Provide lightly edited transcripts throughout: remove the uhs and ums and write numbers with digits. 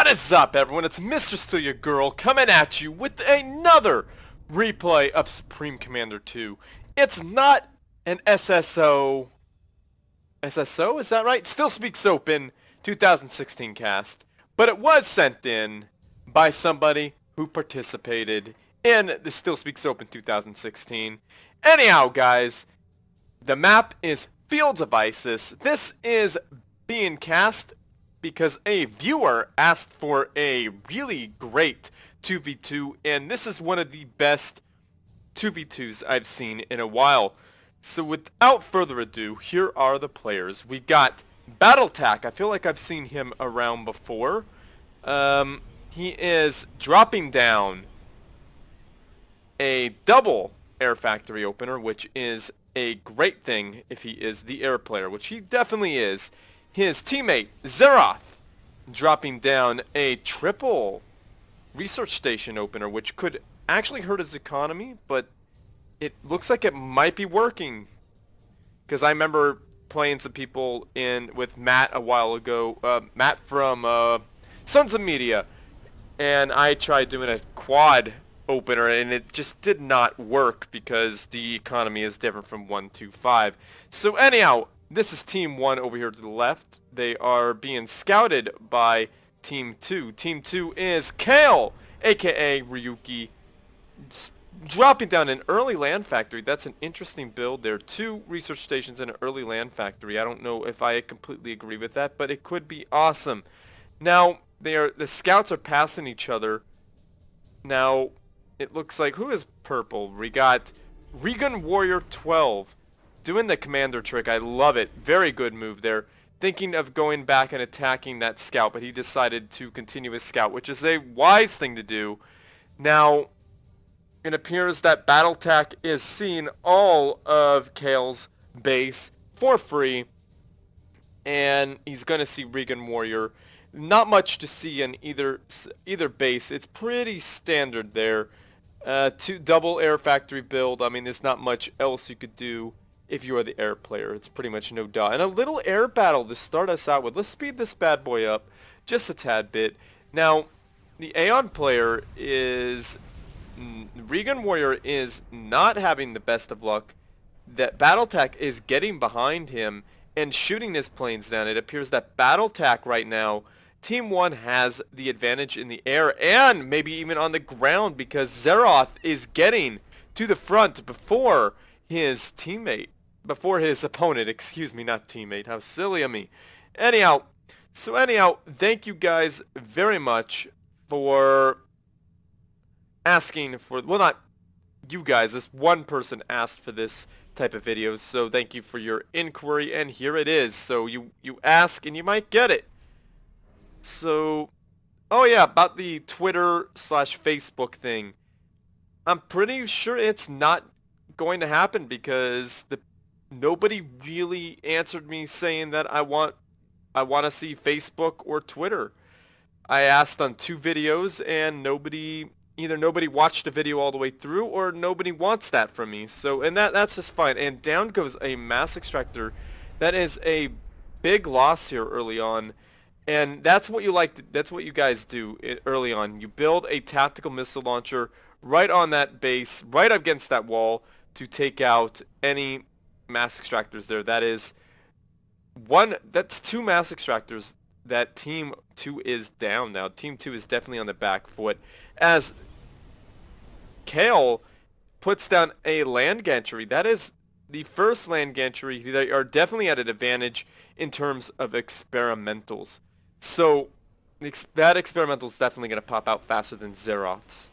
What is up, everyone? It's Mr.StealUrGurl coming at you with another replay of Supreme Commander 2. It's not an SSO... SSO? Is that right? StealSpeaks Open 2016 cast. But it was sent in by somebody who participated in the StealSpeaks Open 2016. Anyhow, guys, the map is Fields of Isis. This is being cast because a viewer asked for a really great 2v2, and this is one of the best 2v2s I've seen in a while. So without further ado, here are the players. We got battletac. I feel like I've seen him around before. He is dropping down a double air factory opener, which is a great thing if he is the air player, which he definitely is. His teammate, Zeroth, dropping down a triple research station opener, which could actually hurt his economy, but it looks like it might be working. Because I remember playing some people with Matt a while ago, Matt from Sons of Media, and I tried doing a quad opener, and it just did not work because the economy is different from 1-2-5. So anyhow, this is Team 1 over here to the left. They are being scouted by Team 2. Team 2 is Kael, aka Ryuki, dropping down an early land factory. That's an interesting build there. 2 research stations and an early land factory. I don't know if I completely agree with that, but it could be awesome. Now, the scouts are passing each other. Now, it looks like, who is purple? We got RegonWarrior12 doing the commander trick. I love it. Very good move there. Thinking of going back and attacking that scout, but he decided to continue his scout, which is a wise thing to do. Now, it appears that battletac is seeing all of Kael's base for free, and he's going to see RegonWarrior. Not much to see in either base. It's pretty standard there. 2 double air factory build. I mean, there's not much else you could do if you are the air player. It's pretty much no duh. And a little air battle to start us out with. Let's speed this bad boy up just a tad bit. Now, the Aeon player is... RegonWarrior is not having the best of luck. That battletac is getting behind him and shooting his planes down. It appears that battletac right now, Team 1 has the advantage in the air and maybe even on the ground because Zeroth is getting to the front before his teammate. Before his opponent, excuse me, not teammate. How silly of me. Anyhow, thank you guys very much for asking for, well, not you guys, this one person asked for this type of videos, so thank you for your inquiry, and here it is. So you ask and you might get it. So, oh yeah, about the Twitter/Facebook thing. I'm pretty sure it's not going to happen because nobody really answered me saying that I want to see Facebook or Twitter. I asked on 2 videos and either nobody watched the video all the way through or nobody wants that from me. So, and that's just fine. And down goes a mass extractor. That is a big loss here early on. And that's what that's what you guys do early on. You build a tactical missile launcher right on that base, right against that wall to take out any mass extractors there. That's 2 mass extractors that Team 2 is down now. Team 2 is definitely on the back foot as Kael puts down a land gantry. That is the first land gantry. They are definitely at an advantage in terms of experimentals. So that experimental is definitely going to pop out faster than Zeroth's.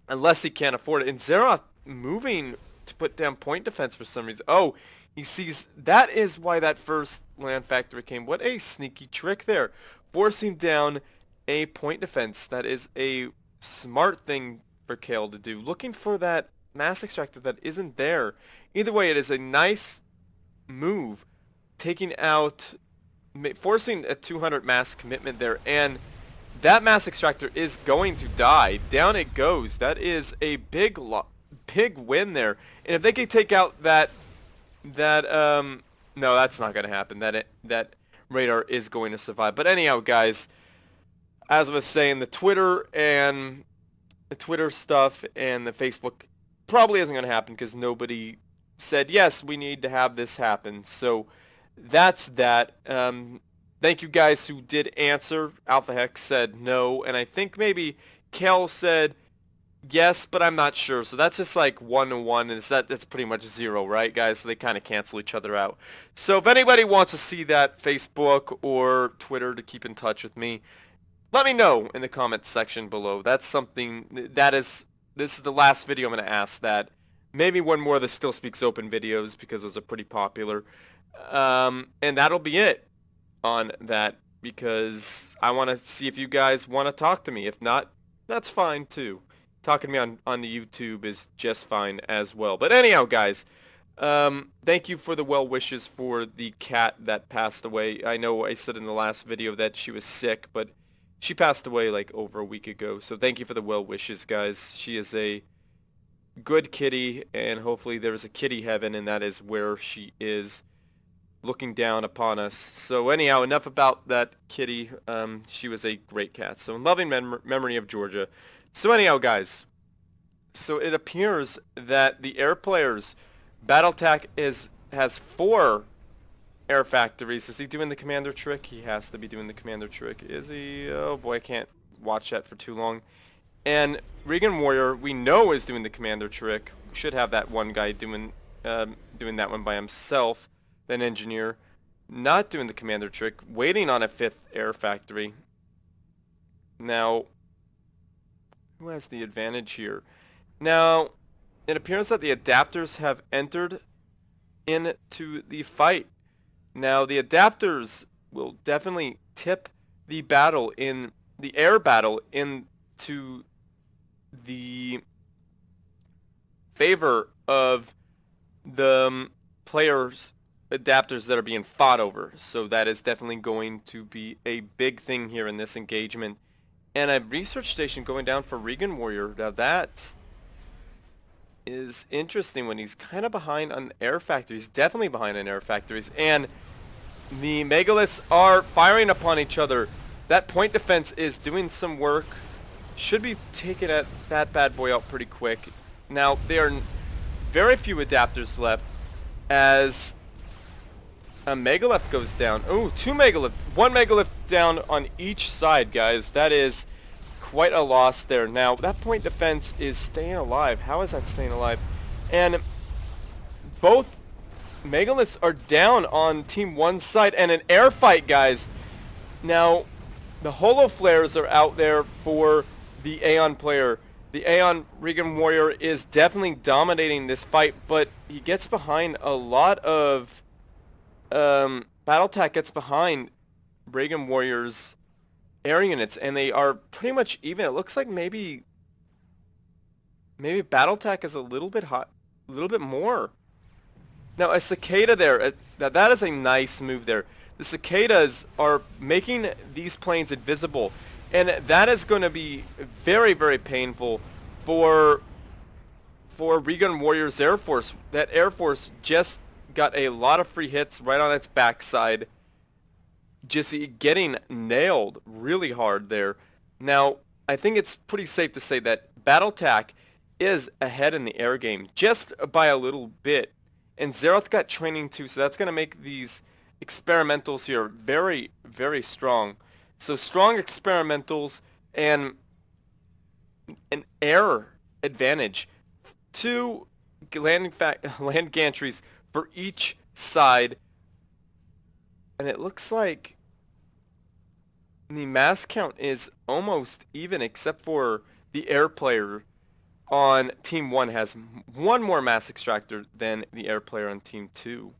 Unless he can't afford it. And Zeroth moving to put down point defense for some reason. Oh, he sees, that is why that first land factory came. What a sneaky trick there. Forcing down a point defense. That is a smart thing for Kael to do. Looking for that mass extractor that isn't there. Either way, it is a nice move. Taking out, forcing a 200 mass commitment there. And that mass extractor is going to die. Down it goes. That is a big win there. And if they can take out no, that's not going to happen. That radar is going to survive. But anyhow, guys, as I was saying, the Twitter stuff and the Facebook probably isn't going to happen because nobody said, yes, we need to have this happen. So that's that. Thank you guys who did answer. Alpha Hex said no, and I think maybe Kael said yes, but I'm not sure. So that's just like 1 to 1, and that's pretty much 0, right, guys? So they kind of cancel each other out. So if anybody wants to see that, Facebook or Twitter, to keep in touch with me, let me know in the comments section below. That's something this is the last video I'm going to ask that. Maybe one more of the StealSpeaks Open videos because those are pretty popular. And that'll be it on that because I want to see if you guys want to talk to me. If not, that's fine too. Talking to me on the YouTube is just fine as well. But anyhow, guys, thank you for the well wishes for the cat that passed away. I know I said in the last video that she was sick, but she passed away like over a week ago. So thank you for the well wishes, guys. She is a good kitty, and hopefully there's a kitty heaven, and that is where she is looking down upon us. So anyhow, enough about that kitty. She was a great cat. So in loving memory of Georgia. So anyhow, guys, so it appears that the air players, battletac has 4 air factories. Is he doing the commander trick? He has to be doing the commander trick. Is he? Oh boy, I can't watch that for too long. And RegonWarrior, we know, is doing the commander trick. We should have that one guy doing that one by himself. Then engineer, not doing the commander trick, waiting on a 5th air factory. Now, who has the advantage here? Now, it appears that the adapters have entered into the fight. Now, the adapters will definitely tip the battle in the air battle into the favor of the players' adapters that are being fought over. So that is definitely going to be a big thing here in this engagement. And a research station going down for RegonWarrior. Now that is interesting when he's kind of behind on air factories. Definitely behind on air factories. And the megaliths are firing upon each other. That point defense is doing some work. Should be taking that bad boy out pretty quick. Now, there are very few adapters left as a megalith goes down. Oh, 2 megalith. 1 megalith down on each side, guys. That is quite a loss there. Now, that point defense is staying alive. How is that staying alive? And both megaliths are down on Team 1's side, and an air fight, guys. Now, the holo flares are out there for the Aeon player. The Aeon RegonWarrior is definitely dominating this fight, but he gets behind a lot of battletac gets behind RegonWarrior's air units, and they are pretty much even. It looks like maybe battletac is a little bit hot, a little bit more. Now a cicada there. That is a nice move there. The cicadas are making these planes invisible, and that is going to be very, very painful for RegonWarrior's Air Force. That Air Force just got a lot of free hits right on its backside, just getting nailed really hard there. Now, I think it's pretty safe to say that battletac is ahead in the air game, just by a little bit. And Zeroth got training too, so that's going to make these experimentals here very, very strong. So strong experimentals and an air advantage. 2 land gantries for each side. And it looks like the mass count is almost even, except for the air player on Team 1 has 1 more mass extractor than the air player on Team 2.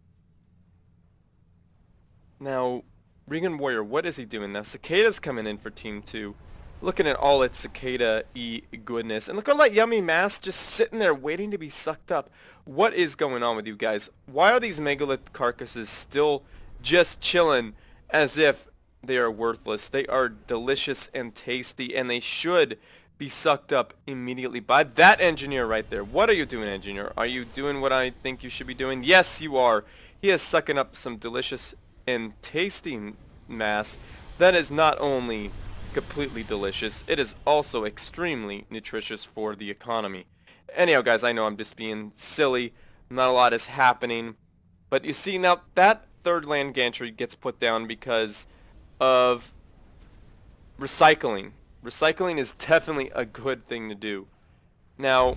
Now, RegonWarrior, what is he doing? Now, Cicada's coming in for Team 2. Looking at all its cicada-y goodness. And look at all that yummy mass just sitting there waiting to be sucked up. What is going on with you guys? Why are these megalith carcasses still just chilling as if they are worthless? They are delicious and tasty, and they should be sucked up immediately by that engineer right there. What are you doing, engineer? Are you doing what I think you should be doing? Yes, you are. He is sucking up some delicious and tasty mass that is not only completely delicious. It is also extremely nutritious for the economy. Anyhow, guys, I know I'm just being silly. Not a lot is happening. But you see, now that third land gantry gets put down because of recycling. Recycling is definitely a good thing to do. Now,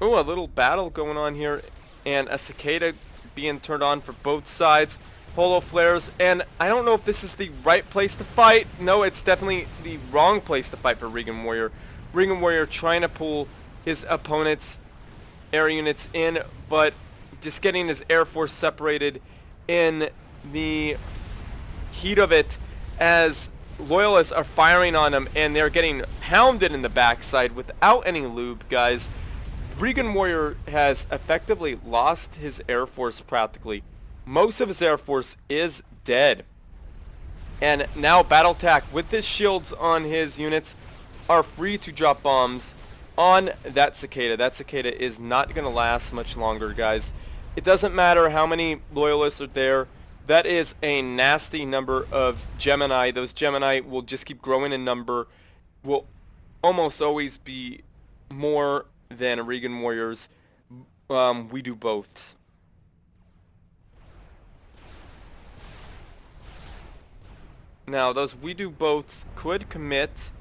oh, a little battle going on here, and a cicada being turned on for both sides. Holo flares, and I don't know if this is the right place to fight. No, it's definitely the wrong place to fight for RegonWarrior. RegonWarrior trying to pull his opponent's air units in, but just getting his air force separated in the heat of it as loyalists are firing on him, and they're getting pounded in the backside without any lube, guys. RegonWarrior has effectively lost his air force practically. Most of his air force is dead. And now battletac with his shields on his units are free to drop bombs on that cicada. That cicada is not going to last much longer, guys. It doesn't matter how many loyalists are there. That is a nasty number of Gemini. Those Gemini will just keep growing in number. Will almost always be more than RegonWarrior's we do boths. Now, those we do boths could commit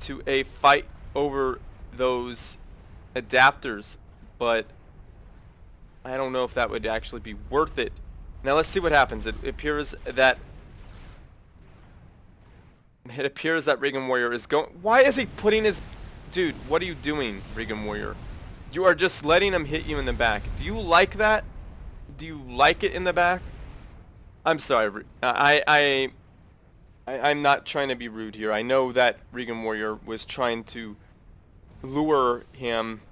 to a fight over those adapters, but I don't know if that would actually be worth it. Now, let's see what happens. It appears that RegonWarrior is going. Why is he putting his... Dude, what are you doing, RegonWarrior? You are just letting him hit you in the back. Do you like that? Do you like it in the back? I'm sorry. I'm not trying to be rude here. I know that RegonWarrior was trying to lure him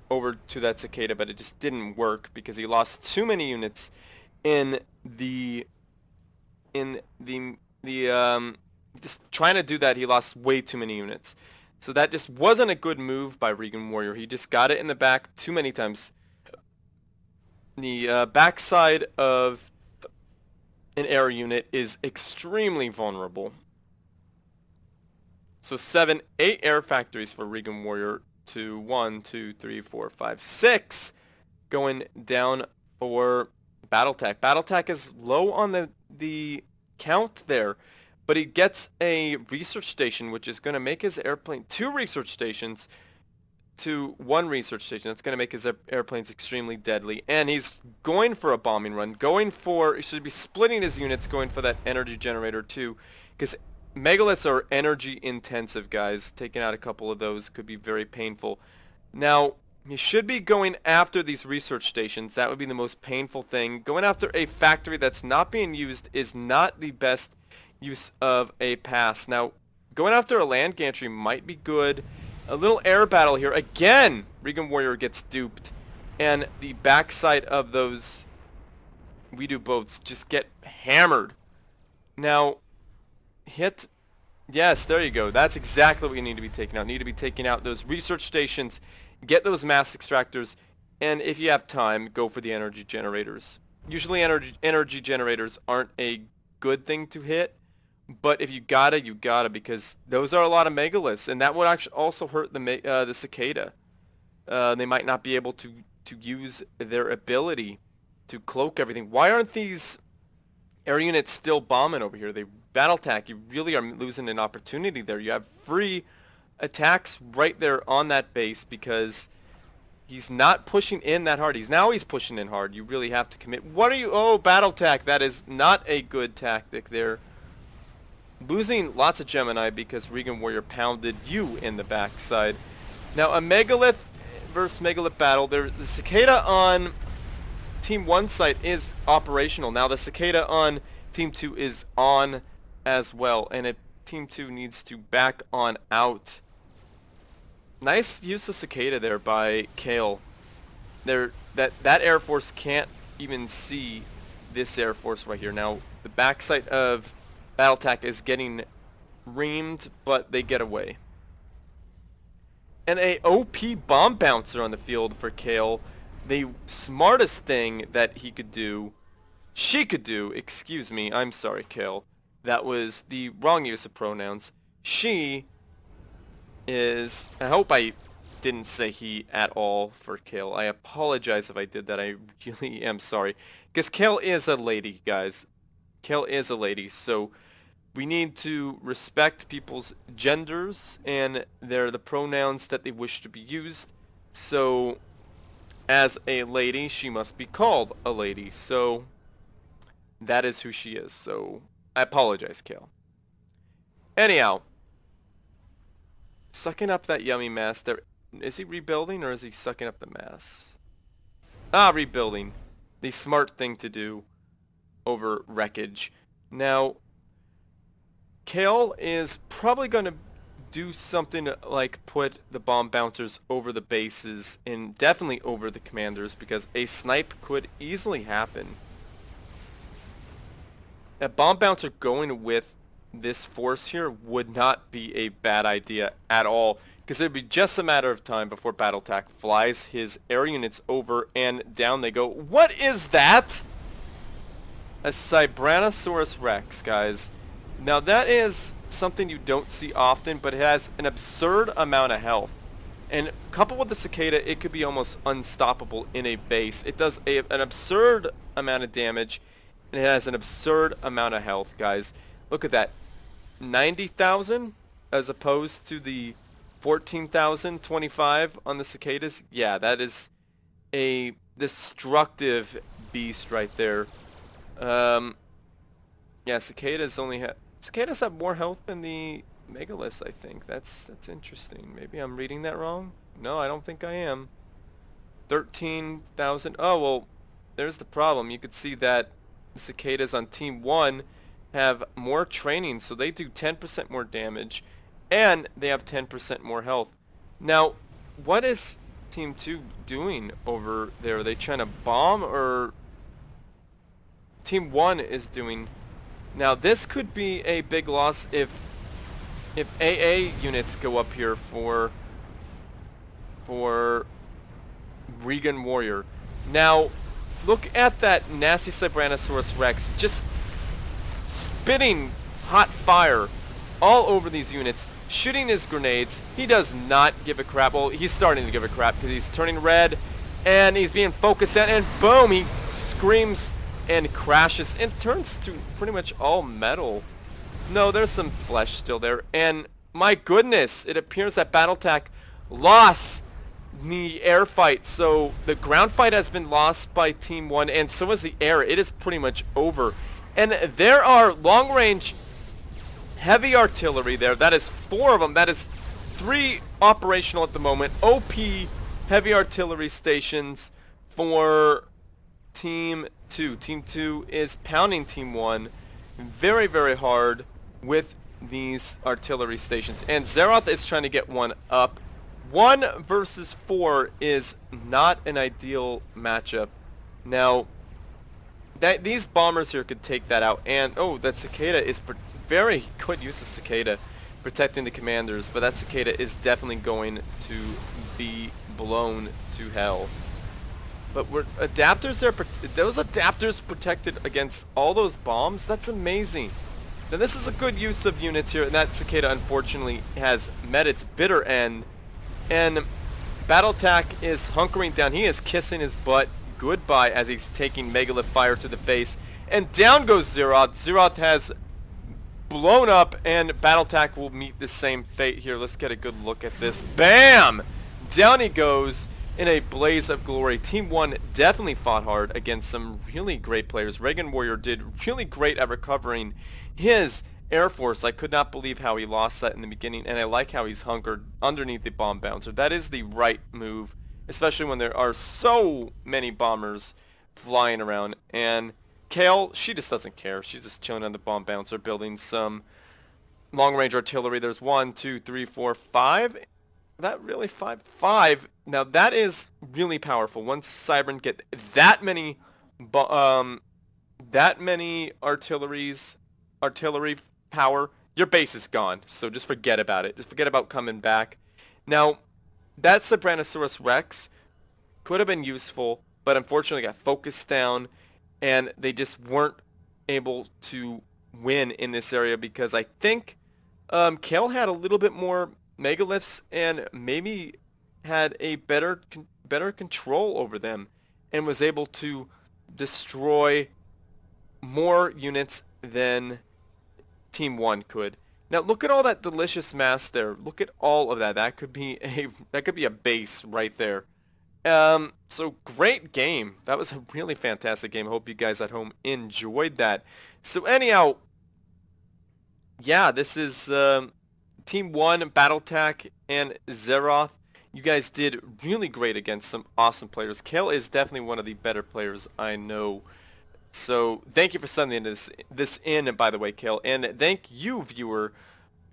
over to that cicada, but it just didn't work because he lost too many units in the just trying to do that. He lost way too many units. So that just wasn't a good move by RegonWarrior. He just got it in the back too many times. The backside of an air unit is extremely vulnerable. So 8 air factories for RegonWarrior to 1, 2, 3, 4, 5, 6 going down for battletac. Battletac is low on the count there, but he gets a research station, which is going to make his airplane 2 research stations to 1 research station. That's going to make his airplanes extremely deadly. And he's going for a bombing run, he should be splitting his units, going for that energy generator too, because megaliths are energy intensive, guys. Taking out a couple of those could be very painful. Now, he should be going after these research stations. That would be the most painful thing. Going after a factory that's not being used is not the best use of a pass. Now, going after a land gantry might be good. A little air battle here. Again, RegonWarrior gets duped. And the backside of those we do boats just get hammered. Now, hit... Yes, there you go. That's exactly what you need to be taking out. You need to be taking out those research stations, get those mass extractors, and if you have time, go for the energy generators. Usually energy generators aren't a good thing to hit, but if you gotta, you gotta, because those are a lot of megaliths, and that would actually also hurt the cicada. They might not be able to use their ability to cloak everything. Why aren't these air units still bombing over here? They battletac. You really are losing an opportunity there. You have free attacks right there on that base because he's not pushing in that hard. He's pushing in hard. You really have to commit. What are you? Oh, battletac. That is not a good tactic there. Losing lots of Gemini because RegonWarrior pounded you in the backside. Now a megalith versus megalith battle. The cicada on Team 1 site is operational. Now the cicada on Team 2 is on as well, and Team 2 needs to back on out. Nice use of cicada there by Kael. That Air Force can't even see this Air Force right here. Now the backside of battletac is getting reamed, but they get away. And a OP bomb bouncer on the field for Kael. The smartest thing that she could do, excuse me, I'm sorry, Kael. That was the wrong use of pronouns. She is... I hope I didn't say he at all for Kael. I apologize if I did that. I really am sorry. Because Kael is a lady, guys. Kael is a lady, so we need to respect people's genders and the pronouns that they wish to be used. So, as a lady, she must be called a lady. So, that is who she is. So, I apologize, Kael. Anyhow, sucking up that yummy mass there. Is he rebuilding or is he sucking up the mass? Ah, rebuilding. The smart thing to do over wreckage. Now, Kael is probably going to do something like put the bomb bouncers over the bases and definitely over the commanders, because a snipe could easily happen. A bomb bouncer going with this force here would not be a bad idea at all, because it would be just a matter of time before battletac flies his air units over and down they go. What is that? A Cybranosaurus Rex, guys. Now that is something you don't see often, but it has an absurd amount of health. And coupled with the cicada, it could be almost unstoppable in a base. It does an absurd amount of damage, and it has an absurd amount of health, guys. Look at that. 90,000 as opposed to the 14,025 on the cicadas. Yeah, that is a destructive beast right there. Yeah, cicadas have more health than the megaliths, I think. That's interesting. Maybe I'm reading that wrong? No, I don't think I am. 13,000. Oh, well, there's the problem. You could see that the cicadas on Team 1 have more training, so they do 10% more damage, and they have 10% more health. Now, what is Team 2 doing over there? Are they trying to bomb, or Team 1 is doing... Now, this could be a big loss if AA units go up here for RegonWarrior. Now, look at that nasty Cybranosaurus Rex just spitting hot fire all over these units, shooting his grenades. He does not give a crap. Well, he's starting to give a crap because he's turning red and he's being focused at, and boom, he screams and crashes and turns to pretty much all metal. No, there's some flesh still there, and my goodness, it appears that battletac lost the air fight. So the ground fight has been lost by Team 1, and so is the air. It is pretty much over. And there are long-range heavy artillery there. That is 4 of them. That is 3 operational at the moment. OP heavy artillery stations for Team 2. Team 2 is pounding Team 1 very, very hard with these artillery stations. And Zeroth is trying to get one up. 1 versus 4 is not an ideal matchup. Now, these bombers here could take that out. And, oh, that cicada is very good use of cicada protecting the commanders. But that cicada is definitely going to be blown to hell. But adapters are those adapters protected against all those bombs? That's amazing. Now this is a good use of units here, and that cicada unfortunately has met its bitter end. And battletac is hunkering down. He is kissing his butt goodbye as he's taking megalith fire to the face. And down goes Zeroth. Zeroth has blown up, and battletac will meet the same fate here. Let's get a good look at this. Bam! Down he goes in a blaze of glory. Team 1 definitely fought hard against some really great players. RegonWarrior did really great at recovering his Air Force. I could not believe how he lost that in the beginning, and I like how he's hunkered underneath the bomb bouncer. That is the right move, especially when there are so many bombers flying around. And Kael, she just doesn't care. She's just chilling on the bomb bouncer, building some long-range artillery. There's 1, 2, 3, 4, 5. That really 5? Now that is really powerful. Once Cybran get that many artillery power, your base is gone. So just forget about it. Just forget about coming back. Now, that Cybranosaurus Rex could have been useful, but unfortunately got focused down, and they just weren't able to win in this area because I think Kael had a little bit more megaliths and maybe had a better control over them and was able to destroy more units than Team 1 could. Now look at all that delicious mass there. Look at all of that. That could be a base right there. So great game. That was a really fantastic game. I hope you guys at home enjoyed that. So anyhow, yeah, this is Team 1, battletac and Zeroth. You guys did really great against some awesome players. Kael is definitely one of the better players I know. So thank you for sending this in, by the way, Kael. And thank you, viewer,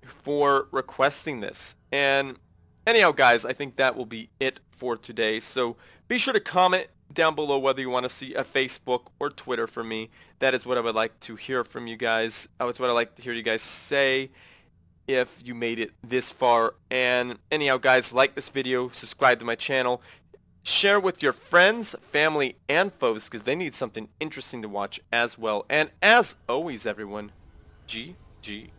for requesting this. And anyhow, guys, I think that will be it for today. So be sure to comment down below whether you want to see a Facebook or Twitter from me. That is what I would like to hear from you guys. That's what I like to hear you guys say if you made it this far. And anyhow, guys, like this video, subscribe to my channel, share with your friends, family, and foes because they need something interesting to watch as well. And as always, everyone, GG.